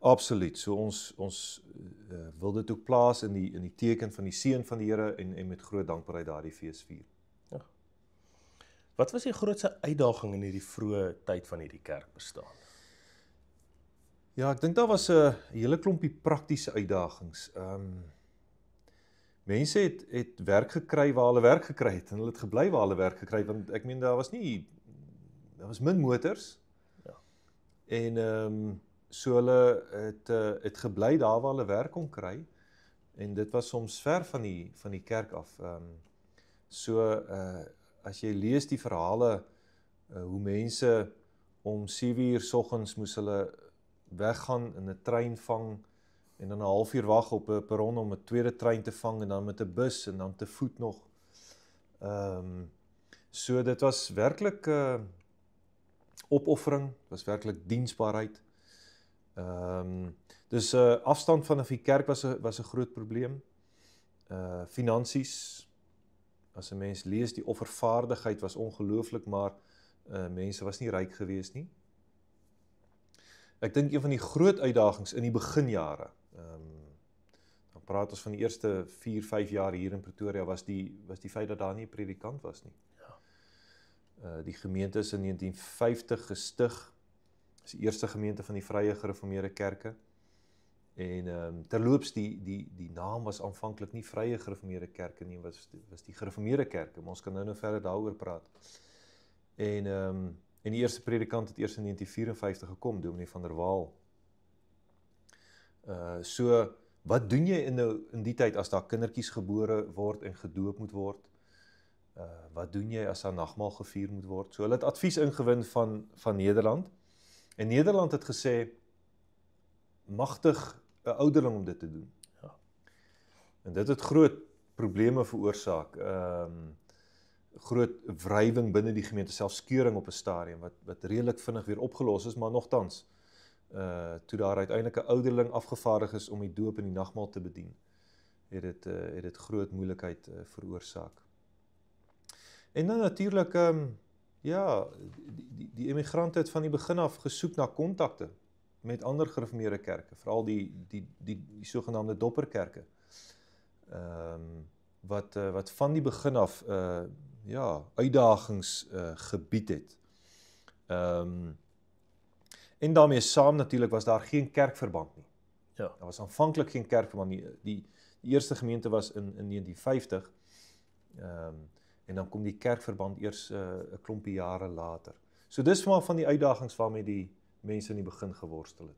Absoluut. So ons wil dit ook plaas in die teken van die seën van die Here en met groot dankbaarheid daardie fees vier. Ja. Wat was die grootste uitdaging in hierdie vroeë tyd van hierdie kerkbestaan? Ja, ek dink daar was 'n hele klompie praktiese uitdagings. Mense het werk gekry waar hulle werk gekry het en hulle het gebly waar hulle werk gekry het, want ek meen daar was min motors. Ja. En so hulle het gebly daar waar hulle werk kon kry en dit was soms ver van die kerk af. As jy lees die verhale hoe mense om 7:00 soggens moes hulle weggaan in 'n trein vang en dan 'n halfuur wag op 'n perron om 'n tweede trein te vang en dan met 'n bus en dan te voet nog. So dit was werklik opoffering, was werklik diensbaarheid. Dus afstand vanaf die kerk was 'n groot probleem. Finansies, as 'n mens lees, die offervaardigheid was ongelooflik, maar mense was nie ryk gewees nie. Ek dink een van die groot uitdagings in die beginjare, dan praat ons van die eerste 4-5 jaar hier in Pretoria, was die feit dat daar nie 'n predikant was nie. Ja. Die gemeente is in 1950 gestig, is die eerste gemeente van die Vrye Gereformeerde Kerke, en terloops die naam was aanvanklik nie Vrye Gereformeerde Kerke nie, was die Gereformeerde Kerke, maar ons kan nou verder daaroor praat. En die eerste predikant het eers in 1954 gekom, Dominee van der Waal. So, wat doen jy in die tyd as daar kindertjies gebore word en gedoop moet word? Wat doen jy as daar nagmaal gevier moet word? So, hulle het advies ingewin van Nederland. En Nederland het gesê, magtig 'n ouderling om dit te doen. Ja. En dit het groot probleme veroorsaak. Groot wrywing binne die gemeente, selfs skeuring op 'n stadium, wat redelik vinnig weer opgelos is, maar nogtans, toe daar uiteindelik 'n ouderling afgevaardig is om die doop en die nagmaal te bedien, het dit groot moeilikheid veroorsaak. En dan natuurlik, die emigrante het van die begin af gesoek na kontakte met ander gereformeerde kerke, veral die sogenaamde dopperkerke, wat van die begin af uitdagings gebied het. En daarmee saam natuurlik was daar geen kerkverband nie. Ja. Daar was aanvanklik geen kerkverband nie. Die eerste gemeente was in 1950, en dan kom die kerkverband eers 'n klompie jare later. So dis maar van die uitdagings waarmee die mense in die begin geworstel het.